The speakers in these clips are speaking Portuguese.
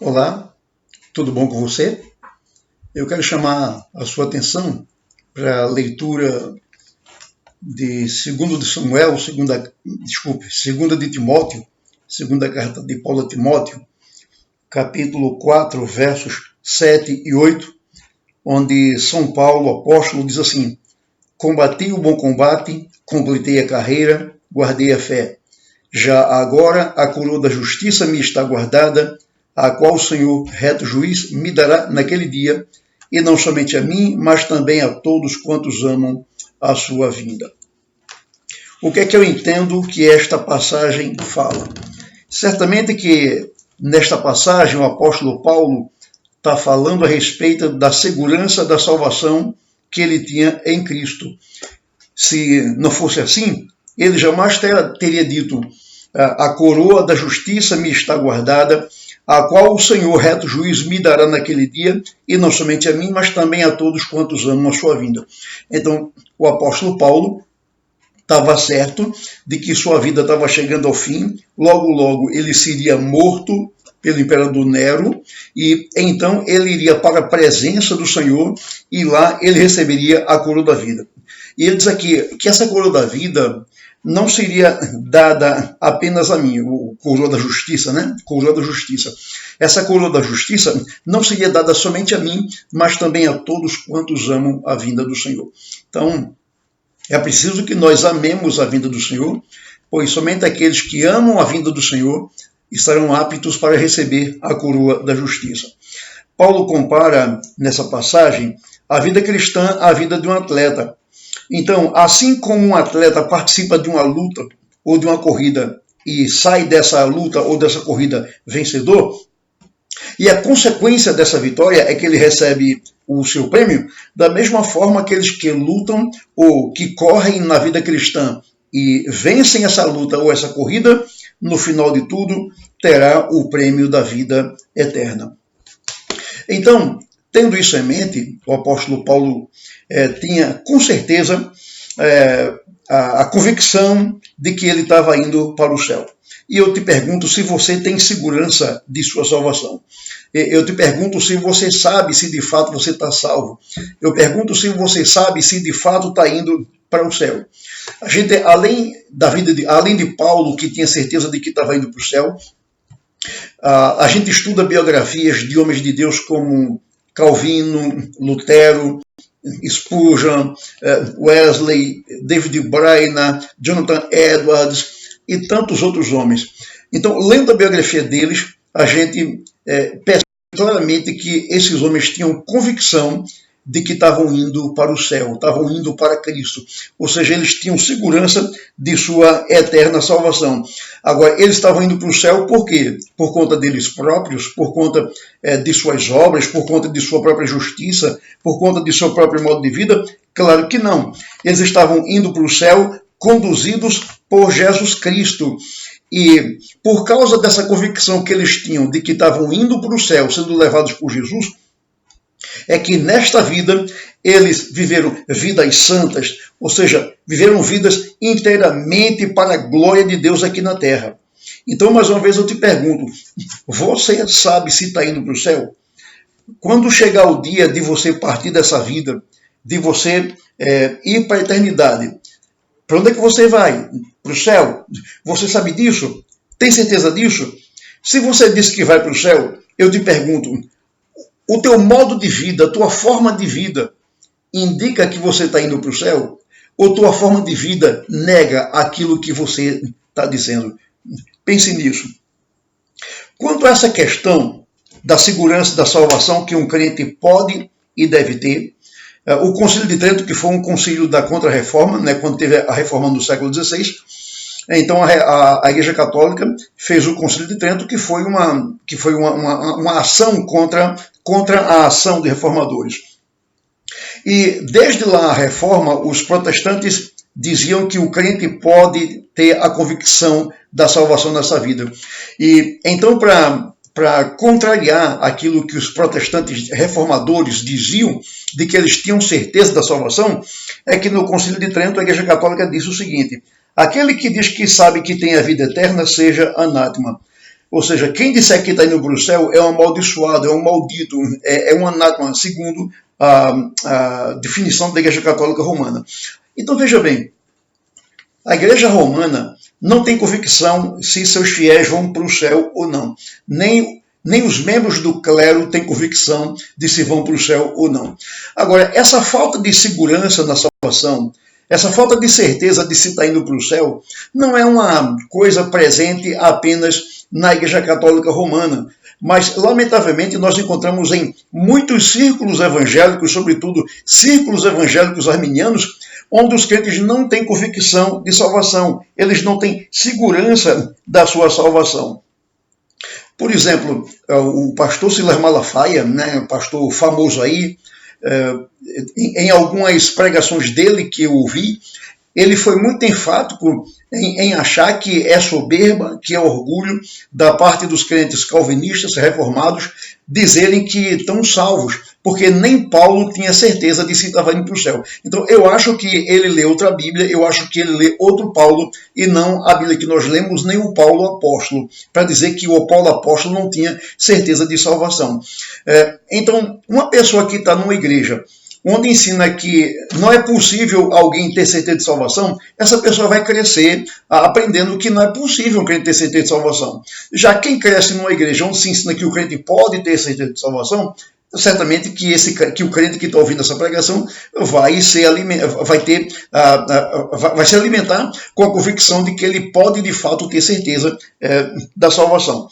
Olá, tudo bom com você? Eu quero chamar a sua atenção para a leitura de 2 de Samuel, segunda de Timóteo, segunda carta de Paulo a Timóteo, capítulo 4, versos 7 e 8, onde São Paulo, apóstolo, diz assim: combati o bom combate, completei a carreira, guardei a fé. Já agora a coroa da justiça me está guardada, a qual o Senhor, reto juiz, me dará naquele dia, e não somente a mim, mas também a todos quantos amam a sua vinda. O que é que eu entendo que esta passagem fala? Certamente que nesta passagem o apóstolo Paulo está falando a respeito da segurança da salvação que ele tinha em Cristo. Se não fosse assim, ele jamais teria dito: a coroa da justiça me está guardada, a qual o Senhor, reto juiz, me dará naquele dia, e não somente a mim, mas também a todos quantos amam a sua vinda. Então, o apóstolo Paulo estava certo de que sua vida estava chegando ao fim, logo ele seria morto pelo imperador Nero, e então ele iria para a presença do Senhor, e lá ele receberia a coroa da vida. E ele diz aqui que essa coroa da vida não seria dada apenas a mim, o coroa da justiça, né? Coroa da justiça. Essa coroa da justiça não seria dada somente a mim, mas também a todos quantos amam a vinda do Senhor. Então, é preciso que nós amemos a vinda do Senhor, pois somente aqueles que amam a vinda do Senhor estarão aptos para receber a coroa da justiça. Paulo compara nessa passagem a vida cristã à vida de um atleta. Então, assim como um atleta participa de uma luta ou de uma corrida e sai dessa luta ou dessa corrida vencedor, e a consequência dessa vitória é que ele recebe o seu prêmio, da mesma forma aqueles que lutam ou que correm na vida cristã e vencem essa luta ou essa corrida, no final de tudo, terá o prêmio da vida eterna. Então, tendo isso em mente, o apóstolo Paulo tinha com certeza a convicção de que ele estava indo para o céu. E eu te pergunto se você tem segurança de sua salvação. Eu te pergunto se você sabe se de fato você está salvo. Eu pergunto se você sabe se de fato está indo para o céu. A gente, além de Paulo, que tinha certeza de que estava indo para o céu, a gente estuda biografias de homens de Deus como Calvino, Lutero, Spurgeon, Wesley, David Brainerd, Jonathan Edwards e tantos outros homens. Então, lendo a biografia deles, a gente percebe claramente que esses homens tinham convicção de que estavam indo para o céu, estavam indo para Cristo. Ou seja, eles tinham segurança de sua eterna salvação. Agora, eles estavam indo para o céu por quê? Por conta deles próprios, por conta de suas obras, por conta de sua própria justiça, por conta de seu próprio modo de vida? Claro que não. Eles estavam indo para o céu conduzidos por Jesus Cristo. E por causa dessa convicção que eles tinham de que estavam indo para o céu, sendo levados por Jesus, é que nesta vida eles viveram vidas santas, ou seja, viveram vidas inteiramente para a glória de Deus aqui na terra. Então, mais uma vez eu te pergunto, você sabe se está indo para o céu? Quando chegar o dia de você partir dessa vida, de você ir para a eternidade, para onde é que você vai? Para o céu? Você sabe disso? Tem certeza disso? Se você disse que vai para o céu, eu te pergunto, o teu modo de vida, a tua forma de vida, indica que você está indo para o céu? Ou tua forma de vida nega aquilo que você está dizendo? Pense nisso. Quanto a essa questão da segurança da salvação que um crente pode e deve ter, o Concílio de Trento, que foi um concílio da Contra-Reforma, né, quando teve a reforma no século XVI, então a Igreja Católica fez o Concílio de Trento, que foi uma ação contra a ação de reformadores. E desde lá a reforma, os protestantes diziam que o crente pode ter a convicção da salvação nessa vida. E então, para contrariar aquilo que os protestantes reformadores diziam, de que eles tinham certeza da salvação, é que no Concílio de Trento a Igreja Católica disse o seguinte: aquele que diz que sabe que tem a vida eterna, seja anátema. Ou seja, quem disser que está indo para o céu é um amaldiçoado, é um maldito, é um anátema, segundo a definição da Igreja Católica Romana. Então veja bem, a Igreja Romana não tem convicção se seus fiéis vão para o céu ou não. Nem os membros do clero têm convicção de se vão para o céu ou não. Agora, essa falta de segurança na salvação, essa falta de certeza de se está indo para o céu, não é uma coisa presente apenas na Igreja Católica Romana, mas, lamentavelmente, nós encontramos em muitos círculos evangélicos, sobretudo círculos evangélicos arminianos, onde os crentes não têm convicção de salvação, eles não têm segurança da sua salvação. Por exemplo, o pastor Silas Malafaia, um pastor famoso aí, em algumas pregações dele que eu ouvi, ele foi muito enfático em achar que é soberba, que é orgulho da parte dos crentes calvinistas reformados dizerem que estão salvos, porque nem Paulo tinha certeza de se estava indo para o céu. Então eu acho que ele lê outra Bíblia, eu acho que ele lê outro Paulo e não a Bíblia que nós lemos, nem o Paulo apóstolo, para dizer que o Paulo apóstolo não tinha certeza de salvação. Então, uma pessoa que está numa igreja onde ensina que não é possível alguém ter certeza de salvação, essa pessoa vai crescer aprendendo que não é possível um crente ter certeza de salvação. Já quem cresce numa igreja onde se ensina que o crente pode ter certeza de salvação, certamente que o crente que está ouvindo essa pregação vai se alimentar com a convicção de que ele pode de fato ter certeza da salvação.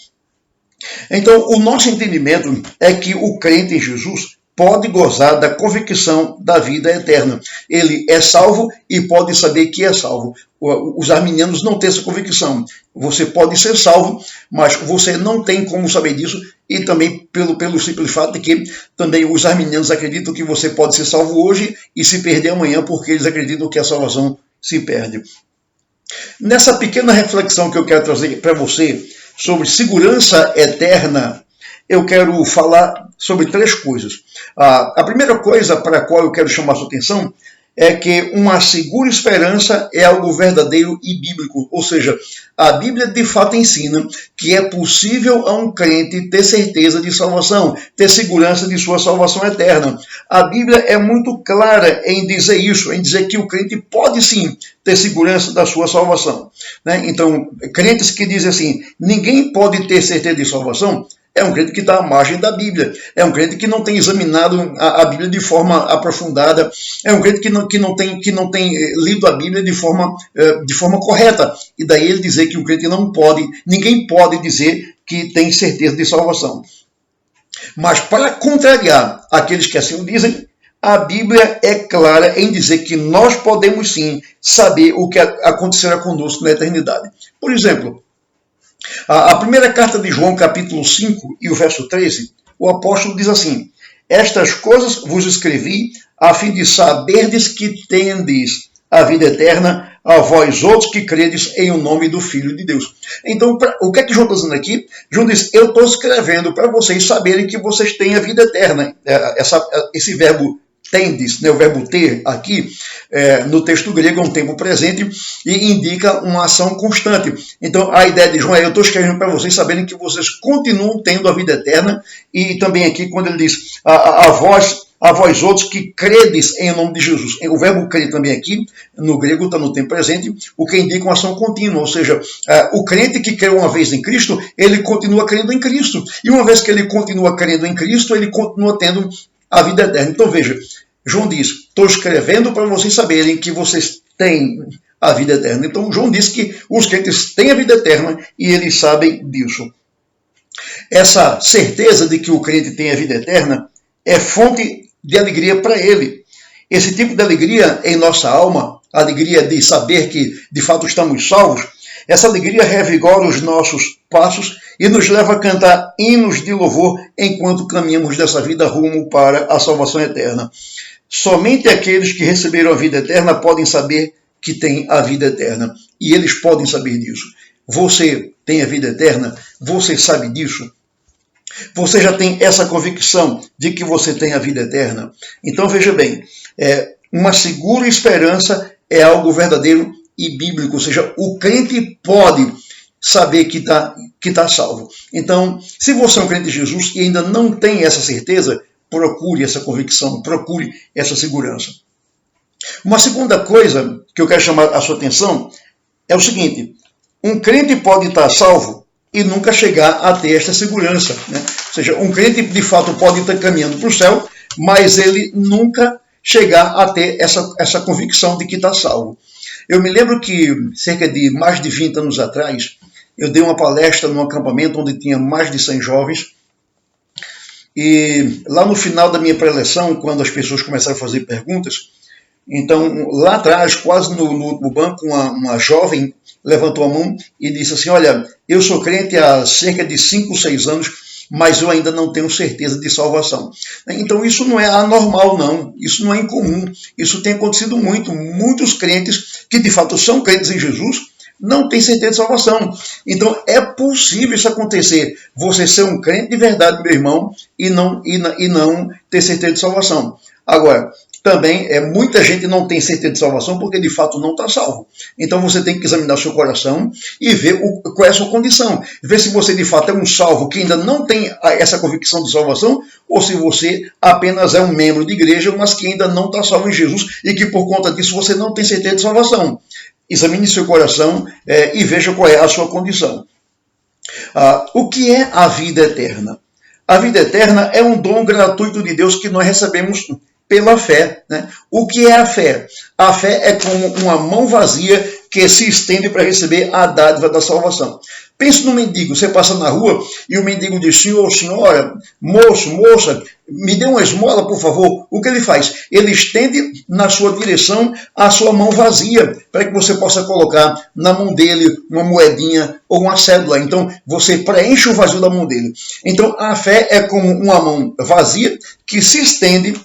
Então, o nosso entendimento é que o crente em Jesus pode gozar da convicção da vida eterna. Ele é salvo e pode saber que é salvo. Os arminianos não têm essa convicção. Você pode ser salvo, mas você não tem como saber disso, e também pelo simples fato de que também os arminianos acreditam que você pode ser salvo hoje e se perder amanhã, porque eles acreditam que a salvação se perde. Nessa pequena reflexão que eu quero trazer para você sobre segurança eterna, eu quero falar sobre 3 coisas. A primeira coisa para a qual eu quero chamar a sua atenção é que uma segura esperança é algo verdadeiro e bíblico. Ou seja, a Bíblia de fato ensina que é possível a um crente ter certeza de salvação, ter segurança de sua salvação eterna. A Bíblia é muito clara em dizer isso, em dizer que o crente pode sim ter segurança da sua salvação. Então, crentes que dizem assim, ninguém pode ter certeza de salvação, é um crente que está à margem da Bíblia. É um crente que não tem examinado a Bíblia de forma aprofundada. É um crente que não tem lido a Bíblia de forma correta. E daí ele dizer que o crente não pode, ninguém pode dizer que tem certeza de salvação. Mas para contrariar aqueles que assim o dizem, a Bíblia é clara em dizer que nós podemos sim saber o que acontecerá conosco na eternidade. Por exemplo, a primeira carta de João, capítulo 5 e o verso 13, o apóstolo diz assim: estas coisas vos escrevi a fim de saberdes que tendes a vida eterna a vós outros que credes em o nome do Filho de Deus. Então, o que é que João está dizendo aqui? João diz, eu estou escrevendo para vocês saberem que vocês têm a vida eterna. Esse verbo tendes, o verbo ter aqui, no texto grego é um tempo presente e indica uma ação constante. Então a ideia de João é, eu estou escrevendo para vocês saberem que vocês continuam tendo a vida eterna, e também aqui quando ele diz a vós outros que credes em nome de Jesus. O verbo crer também aqui, no grego está no tempo presente, o que indica uma ação contínua, ou seja, o crente que creu uma vez em Cristo, ele continua crendo em Cristo. E uma vez que ele continua crendo em Cristo, ele continua tendo a vida eterna. Então veja, João diz, estou escrevendo para vocês saberem que vocês têm a vida eterna. Então João diz que os crentes têm a vida eterna e eles sabem disso. Essa certeza de que o crente tem a vida eterna é fonte de alegria para ele. Esse tipo de alegria em nossa alma, a alegria de saber que de fato estamos salvos, essa alegria revigora os nossos passos e nos leva a cantar hinos de louvor enquanto caminhamos dessa vida rumo para a salvação eterna. Somente aqueles que receberam a vida eterna podem saber que têm a vida eterna. E eles podem saber disso. Você tem a vida eterna? Você sabe disso? Você já tem essa convicção de que você tem a vida eterna? Então veja bem, uma segura esperança é algo verdadeiro e bíblico, ou seja, o crente pode saber que tá salvo. Então, se você é um crente de Jesus e ainda não tem essa certeza, procure essa convicção, procure essa segurança. Uma segunda coisa que eu quero chamar a sua atenção é o seguinte: um crente pode estar salvo e nunca chegar a ter esta segurança, né? Ou seja, um crente de fato pode estar caminhando para o céu, mas ele nunca chegar a ter essa convicção de que está salvo. Eu me lembro que cerca de mais de 20 anos atrás, eu dei uma palestra num acampamento onde tinha mais de 100 jovens, e lá no final da minha preleção, quando as pessoas começaram a fazer perguntas, então lá atrás, quase no banco, uma jovem levantou a mão e disse assim: olha, eu sou crente há cerca de 5 ou 6 anos, mas eu ainda não tenho certeza de salvação. Então isso não é anormal, não. Isso não é incomum. Isso tem acontecido muito. Muitos crentes que de fato são crentes em Jesus não têm certeza de salvação. Então é possível isso acontecer. Você ser um crente de verdade, meu irmão, e não ter certeza de salvação. Agora, também muita gente não tem certeza de salvação porque de fato não está salvo. Então você tem que examinar seu coração e ver qual é a sua condição. Ver se você de fato é um salvo que ainda não tem essa convicção de salvação, ou se você apenas é um membro de igreja, mas que ainda não está salvo em Jesus e que por conta disso você não tem certeza de salvação. Examine seu coração e veja qual é a sua condição. O que é a vida eterna? A vida eterna é um dom gratuito de Deus que nós recebemos pela fé, né? O que é a fé? A fé é como uma mão vazia que se estende para receber a dádiva da salvação. Pense no mendigo, você passa na rua e o mendigo diz: senhor, senhora, moço, moça, me dê uma esmola, por favor. O que ele faz? Ele estende na sua direção a sua mão vazia, para que você possa colocar na mão dele uma moedinha ou uma cédula. Então, você preenche o vazio da mão dele. Então, a fé é como uma mão vazia que se estende,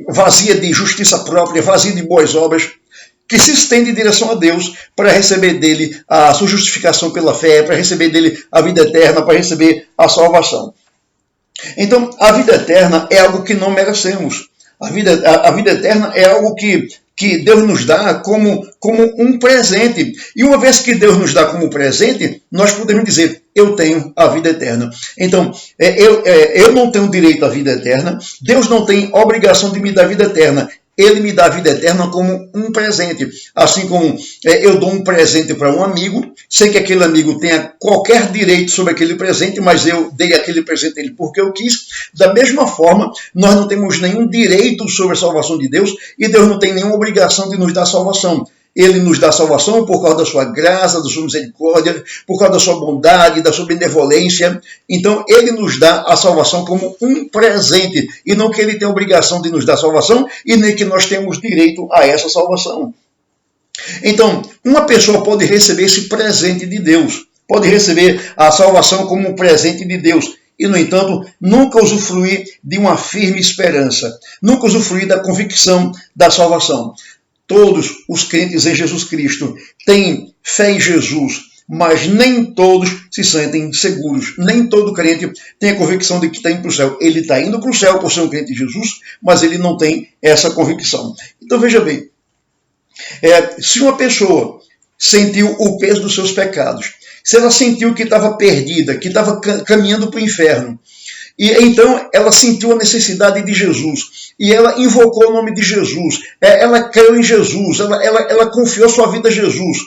vazia de justiça própria, vazia de boas obras, que se estende em direção a Deus para receber dele a sua justificação pela fé, para receber dele a vida eterna, para receber a salvação. Então, a vida eterna é algo que não merecemos. A vida eterna é algo que Deus nos dá como um presente. E uma vez que Deus nos dá como presente, nós podemos dizer: eu tenho a vida eterna. Então, eu não tenho direito à vida eterna. Deus não tem obrigação de me dar vida eterna. Ele me dá a vida eterna como um presente. Assim como eu dou um presente para um amigo, sem que aquele amigo tenha qualquer direito sobre aquele presente, mas eu dei aquele presente a ele porque eu quis. Da mesma forma, nós não temos nenhum direito sobre a salvação de Deus e Deus não tem nenhuma obrigação de nos dar salvação. Ele nos dá salvação por causa da sua graça, da sua misericórdia, por causa da sua bondade, da sua benevolência. Então, ele nos dá a salvação como um presente, e não que ele tenha obrigação de nos dar salvação, e nem que nós temos direito a essa salvação. Então, uma pessoa pode receber esse presente de Deus, pode receber a salvação como um presente de Deus, e, no entanto, nunca usufruir de uma firme esperança, nunca usufruir da convicção da salvação. Todos os crentes em Jesus Cristo têm fé em Jesus, mas nem todos se sentem seguros. Nem todo crente tem a convicção de que está indo para o céu. Ele está indo para o céu por ser um crente de Jesus, mas ele não tem essa convicção. Então veja bem, se uma pessoa sentiu o peso dos seus pecados, se ela sentiu que estava perdida, que estava caminhando para o inferno, e então ela sentiu a necessidade de Jesus, e ela invocou o nome de Jesus, ela creu em Jesus, ela confiou sua vida a Jesus.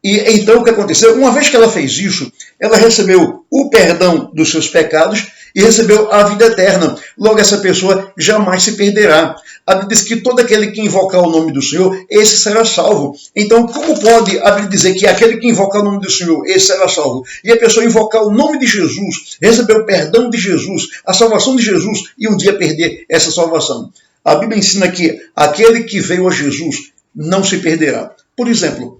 E então o que aconteceu? Uma vez que ela fez isso, ela recebeu o perdão dos seus pecados e recebeu a vida eterna. Logo, essa pessoa jamais se perderá. A Bíblia diz que todo aquele que invocar o nome do Senhor, esse será salvo. Então, como pode a Bíblia dizer que aquele que invocar o nome do Senhor, esse será salvo? E a pessoa invocar o nome de Jesus, receber o perdão de Jesus, a salvação de Jesus, e um dia perder essa salvação? A Bíblia ensina que aquele que veio a Jesus não se perderá. Por exemplo,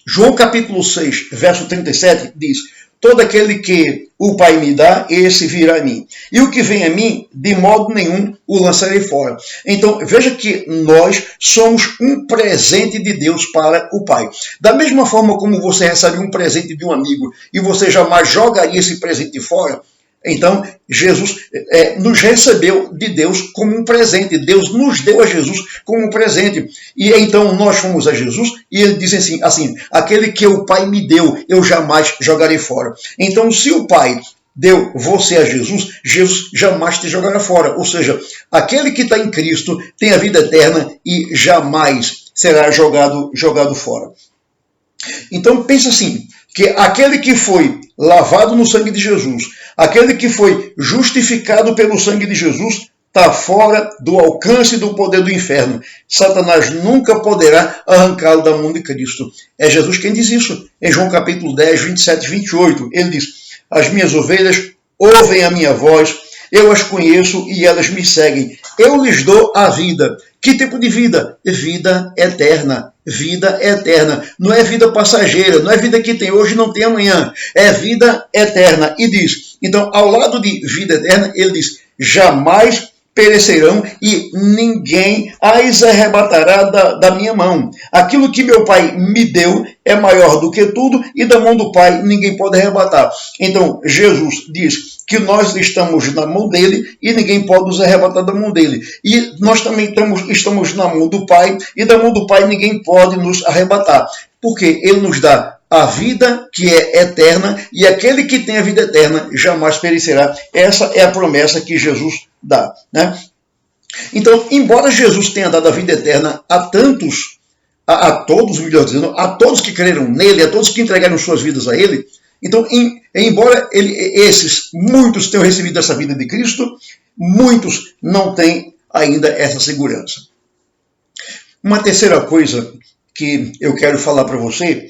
João capítulo 6, verso 37 diz: todo aquele que o Pai me dá, esse virá a mim. E o que vem a mim, de modo nenhum o lançarei fora. Então, veja que nós somos um presente de Deus para o Pai. Da mesma forma como você recebe um presente de um amigo e você jamais jogaria esse presente fora, Então, Jesus nos recebeu de Deus como um presente. Deus nos deu a Jesus como um presente. E então nós fomos a Jesus e ele diz assim, aquele que o Pai me deu, eu jamais jogarei fora. Então, se o Pai deu você a Jesus, Jesus jamais te jogará fora. Ou seja, aquele que está em Cristo tem a vida eterna e jamais será jogado fora. Então, pensa assim, que aquele que foi lavado no sangue de Jesus, aquele que foi justificado pelo sangue de Jesus, está fora do alcance do poder do inferno. Satanás nunca poderá arrancá-lo da mão de Cristo. É Jesus quem diz isso. Em João capítulo 10, 27 e 28, ele diz: as minhas ovelhas ouvem a minha voz, eu as conheço e elas me seguem. Eu lhes dou a vida. Que tipo de vida? Vida eterna. Vida eterna. Não é vida passageira, não é vida que tem hoje e não tem amanhã. É vida eterna. E diz, então, ao lado de vida eterna, ele diz, jamais perecerão e ninguém as arrebatará da minha mão. Aquilo que meu Pai me deu é maior do que tudo e da mão do Pai ninguém pode arrebatar. Então, Jesus diz que nós estamos na mão dele e ninguém pode nos arrebatar da mão dele. E nós também estamos na mão do Pai e da mão do Pai ninguém pode nos arrebatar. Porque ele nos dá a vida que é eterna e aquele que tem a vida eterna jamais perecerá. Essa é a promessa que Jesus dá, né? Então, embora Jesus tenha dado a vida eterna a todos, melhor dizendo, a todos que creram nele, a todos que entregaram suas vidas a ele, então, embora muitos tenham recebido essa vida de Cristo, muitos não têm ainda essa segurança. Uma terceira coisa que eu quero falar para você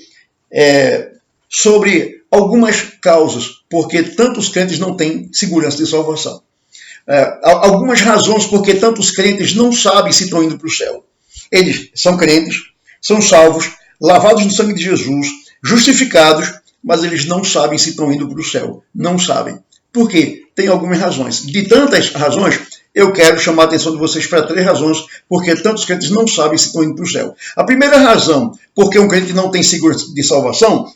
é sobre algumas causas porque tantos crentes não têm segurança de salvação. Algumas razões porque tantos crentes não sabem se estão indo para o céu. Eles são crentes, são salvos, lavados no sangue de Jesus, justificados, mas eles não sabem se estão indo para o céu. Não sabem. Por quê? Tem algumas razões. De tantas razões, eu quero chamar a atenção de vocês para 3 razões porque tantos crentes não sabem se estão indo para o céu. A primeira razão porque um crente não tem segurança de salvação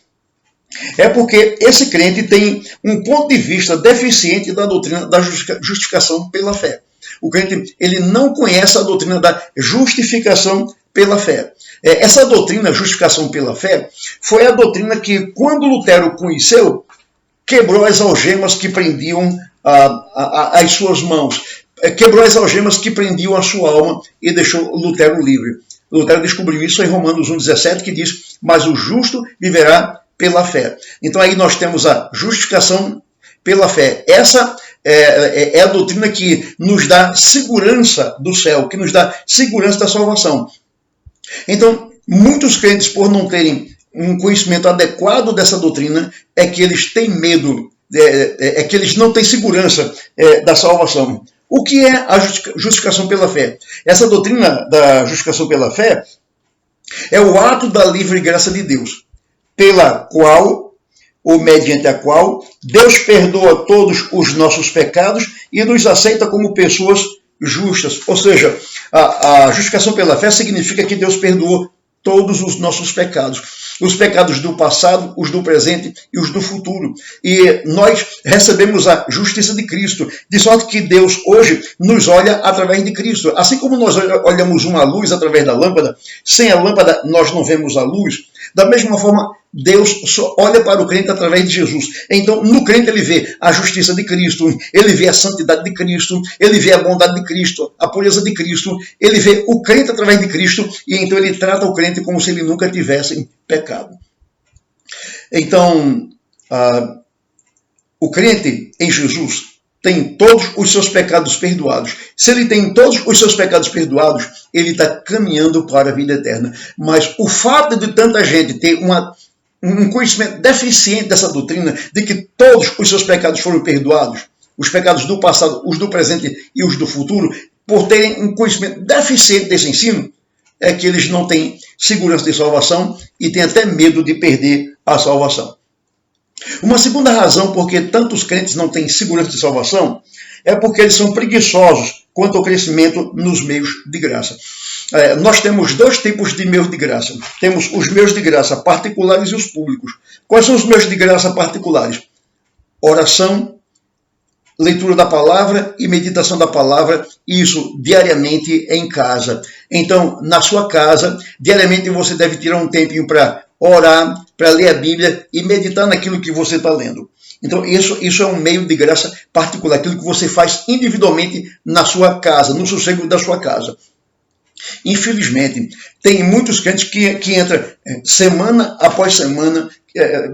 é porque esse crente tem um ponto de vista deficiente da doutrina da justificação pela fé. O crente ele não conhece a doutrina da justificação pela fé. Essa doutrina, justificação pela fé, foi a doutrina que, quando Lutero conheceu, quebrou as algemas que prendiam as suas mãos, quebrou as algemas que prendiam a sua alma e deixou Lutero livre. Lutero descobriu isso em Romanos 1,17, que diz, mas o justo viverá pela fé. Então aí nós temos a justificação pela fé. Essa é a doutrina que nos dá segurança do céu, que nos dá segurança da salvação. Então, muitos crentes, por não terem um conhecimento adequado dessa doutrina, é que eles têm medo, é que eles não têm segurança da salvação. O que é a justificação pela fé? Essa doutrina da justificação pela fé é o ato da livre graça de Deus, pela qual, ou mediante a qual, Deus perdoa todos os nossos pecados e nos aceita como pessoas justas. Ou seja, a justificação pela fé significa que Deus perdoou todos os nossos pecados. Os pecados do passado, os do presente e os do futuro. E nós recebemos a justiça de Cristo, de sorte que Deus hoje nos olha através de Cristo. Assim como nós olhamos uma luz através da lâmpada, sem a lâmpada nós não vemos a luz, da mesma forma Deus só olha para o crente através de Jesus. Então, no crente ele vê a justiça de Cristo, ele vê a santidade de Cristo, ele vê a bondade de Cristo, a pureza de Cristo, ele vê o crente através de Cristo e então ele trata o crente como se ele nunca tivesse pecado. Então, o crente em Jesus tem todos os seus pecados perdoados. Se ele tem todos os seus pecados perdoados, ele está caminhando para a vida eterna. Mas o fato de tanta gente ter um conhecimento deficiente dessa doutrina, de que todos os seus pecados foram perdoados, os pecados do passado, os do presente e os do futuro, por terem um conhecimento deficiente desse ensino, é que eles não têm segurança de salvação e têm até medo de perder a salvação. Uma segunda razão por que tantos crentes não têm segurança de salvação é porque eles são preguiçosos quanto ao crescimento nos meios de graça. Nós temos 2 tipos de meios de graça. Temos os meios de graça particulares e os públicos. Quais são os meios de graça particulares? Oração, leitura da palavra e meditação da palavra, isso diariamente em casa. Então, na sua casa, diariamente você deve tirar um tempinho para orar, para ler a Bíblia e meditar naquilo que você está lendo. Então, isso é um meio de graça particular, aquilo que você faz individualmente na sua casa, no sossego da sua casa. Infelizmente, tem muitos crentes que entram semana após semana,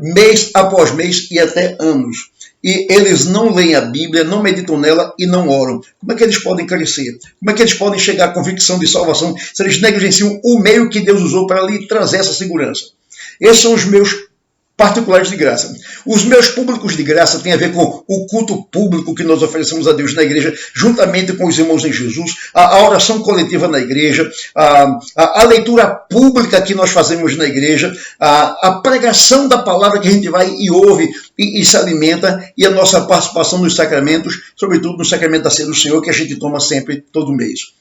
mês após mês e até anos. E eles não leem a Bíblia, não meditam nela e não oram. Como é que eles podem crescer? Como é que eles podem chegar à convicção de salvação se eles negligenciam o meio que Deus usou para lhe trazer essa segurança? Esses são os meus particulares de graça. Os meus públicos de graça têm a ver com o culto público que nós oferecemos a Deus na igreja, juntamente com os irmãos em Jesus, a oração coletiva na igreja, a leitura pública que nós fazemos na igreja, a pregação da palavra que a gente vai e ouve e se alimenta, e a nossa participação nos sacramentos, sobretudo no sacramento da ceia do Senhor, que a gente toma sempre, todo mês.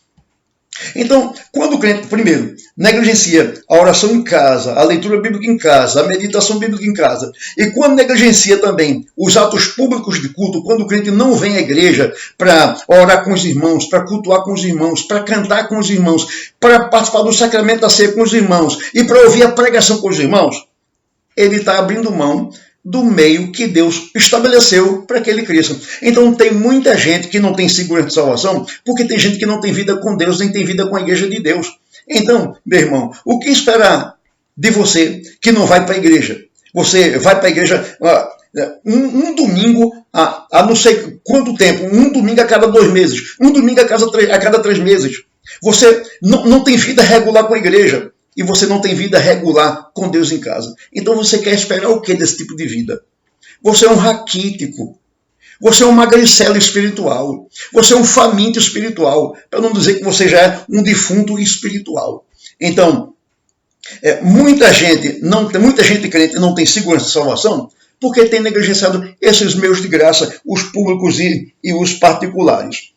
Então, quando o crente, primeiro, negligencia a oração em casa, a leitura bíblica em casa, a meditação bíblica em casa, e quando negligencia também os atos públicos de culto, quando o crente não vem à igreja para orar com os irmãos, para cultuar com os irmãos, para cantar com os irmãos, para participar do sacramento da ceia com os irmãos e para ouvir a pregação com os irmãos, ele está abrindo mão do meio que Deus estabeleceu para que ele cresça. Então tem muita gente que não tem segurança de salvação, porque tem gente que não tem vida com Deus, nem tem vida com a igreja de Deus. Então, meu irmão, o que esperar de você que não vai para a igreja? Você vai para a igreja um domingo a não sei quanto tempo, um domingo a cada 2 meses, um domingo a cada 3 meses. Você não tem vida regular com a igreja. E você não tem vida regular com Deus em casa. Então você quer esperar o que desse tipo de vida? Você é um raquítico. Você é um magricelo espiritual. Você é um faminto espiritual. Para não dizer que você já é um defunto espiritual. Então, muita gente crente não tem segurança de salvação porque tem negligenciado esses meios de graça, os públicos e os particulares.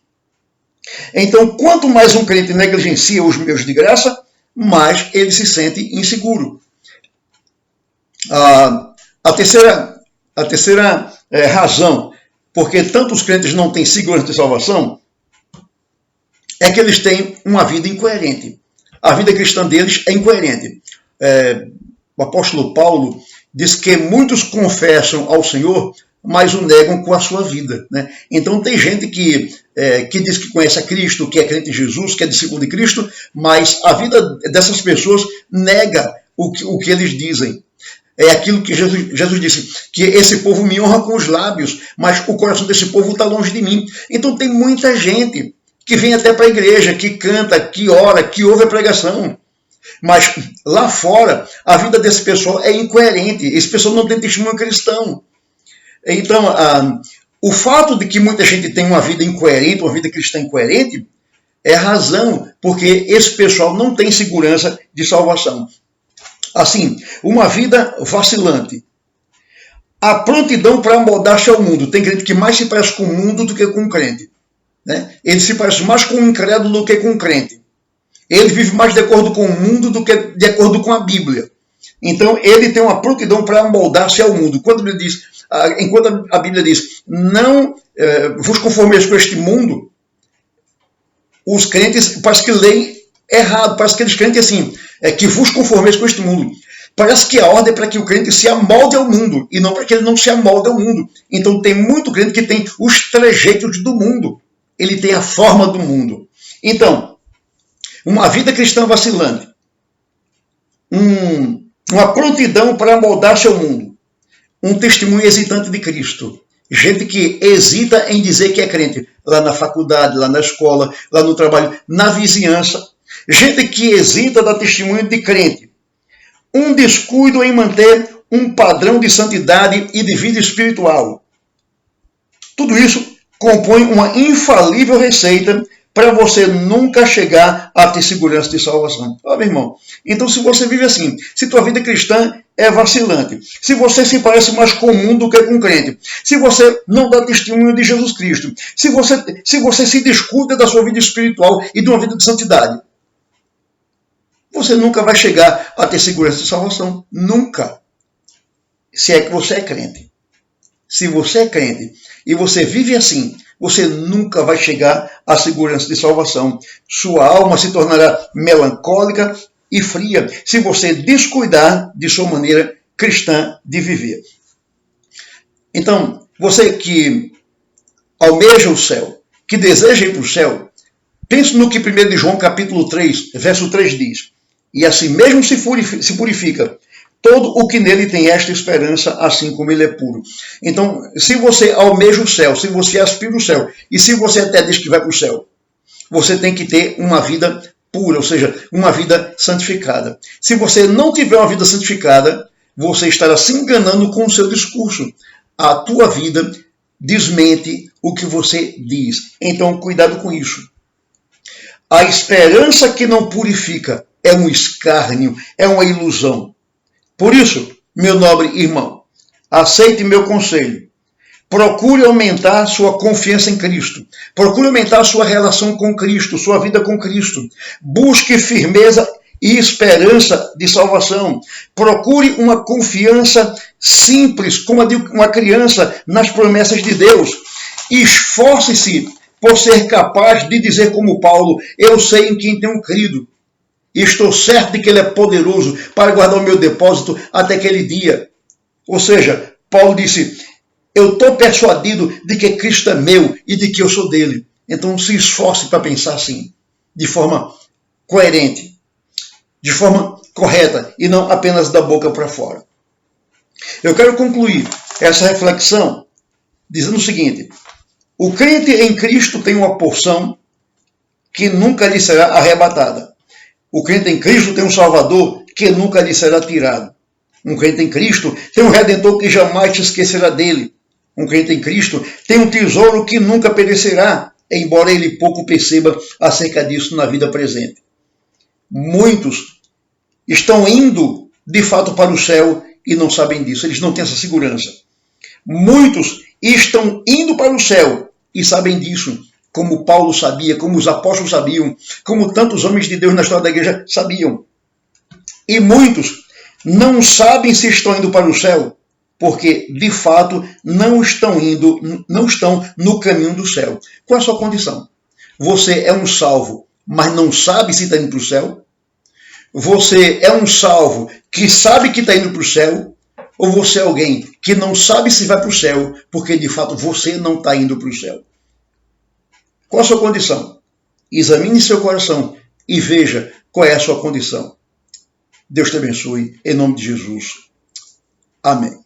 Então, quanto mais um crente negligencia os meios de graça, mais ele se sente inseguro. A terceira razão porque tantos crentes não têm segurança de salvação é que eles têm uma vida incoerente. A vida cristã deles é incoerente. O apóstolo Paulo diz que muitos confessam ao Senhor, mas o negam com a sua vida. Né? Então tem gente que diz que conhece a Cristo, que é crente em Jesus, que é discípulo de Cristo, mas a vida dessas pessoas nega o que eles dizem. É aquilo que Jesus disse, que esse povo me honra com os lábios, mas o coração desse povo está longe de mim. Então tem muita gente que vem até para a igreja, que canta, que ora, que ouve a pregação. Mas lá fora, a vida desse pessoal é incoerente. Esse pessoal não tem testemunho cristão. Então, o fato de que muita gente tem uma vida incoerente, uma vida cristã incoerente, é razão porque esse pessoal não tem segurança de salvação. Assim, uma vida vacilante. A prontidão para moldar-se ao mundo. Tem crente que mais se parece com o mundo do que com o crente. Né? Ele se parece mais com o incrédulo do que com o crente. Ele vive mais de acordo com o mundo do que de acordo com a Bíblia. Então, ele tem uma prontidão para moldar-se ao mundo. Enquanto a Bíblia diz, não vos conformeis com este mundo, os crentes parece que leem errado, parece que eles crentes assim, que vos conformeis com este mundo. Parece que a ordem é para que o crente se amolde ao mundo, e não para que ele não se amolde ao mundo. Então tem muito crente que tem os trejeitos do mundo. Ele tem a forma do mundo. Então, uma vida cristã vacilante, uma prontidão para moldar-se ao mundo, um testemunho hesitante de Cristo. Gente que hesita em dizer que é crente, lá na faculdade, lá na escola, lá no trabalho, na vizinhança. Gente que hesita dar testemunho de crente. Um descuido em manter um padrão de santidade e de vida espiritual. Tudo isso compõe uma infalível receita para você nunca chegar a ter segurança de salvação. Meu irmão, então se você vive assim, se tua vida cristã é vacilante, se você se parece mais com o mundo do que com o crente, se você não dá testemunho de Jesus Cristo, se você se descuida da sua vida espiritual e de uma vida de santidade, você nunca vai chegar a ter segurança de salvação. Nunca. Se é que você é crente. se você é crente e você vive assim, você nunca vai chegar à segurança de salvação. Sua alma se tornará melancólica e fria se você descuidar de sua maneira cristã de viver. Então, você que almeja o céu, que deseja ir para o céu, pense no que 1 João capítulo 3, verso 3 diz. E assim mesmo se purifica todo o que nele tem esta esperança, assim como ele é puro. Então, se você almeja o céu, se você aspira o céu, e se você até diz que vai para o céu, você tem que ter uma vida pura, ou seja, uma vida santificada. Se você não tiver uma vida santificada, você estará se enganando com o seu discurso. A tua vida desmente o que você diz. Então, cuidado com isso. A esperança que não purifica é um escárnio, é uma ilusão. Por isso, meu nobre irmão, aceite meu conselho. Procure aumentar sua confiança em Cristo. Procure aumentar sua relação com Cristo, sua vida com Cristo. Busque firmeza e esperança de salvação. Procure uma confiança simples, como a de uma criança, nas promessas de Deus. Esforce-se por ser capaz de dizer como Paulo, eu sei em quem tenho crido. E estou certo de que ele é poderoso para guardar o meu depósito até aquele dia. Ou seja, Paulo disse, eu estou persuadido de que Cristo é meu e de que eu sou dele. Então se esforce para pensar assim, de forma coerente, de forma correta e não apenas da boca para fora. Eu quero concluir essa reflexão dizendo o seguinte, o crente em Cristo tem uma porção que nunca lhe será arrebatada. O crente em Cristo tem um Salvador que nunca lhe será tirado. Um crente em Cristo tem um Redentor que jamais te esquecerá dele. Um crente em Cristo tem um tesouro que nunca perecerá, embora ele pouco perceba acerca disso na vida presente. Muitos estão indo, de fato, para o céu e não sabem disso. Eles não têm essa segurança. Muitos estão indo para o céu e sabem disso, como Paulo sabia, como os apóstolos sabiam, como tantos homens de Deus na história da igreja sabiam. E muitos não sabem se estão indo para o céu, porque, de fato, não estão no caminho do céu. Qual é a sua condição? Você é um salvo, mas não sabe se está indo para o céu? Você é um salvo que sabe que está indo para o céu? Ou você é alguém que não sabe se vai para o céu, porque, de fato, você não está indo para o céu? Qual a sua condição? Examine seu coração e veja qual é a sua condição. Deus te abençoe, em nome de Jesus. Amém.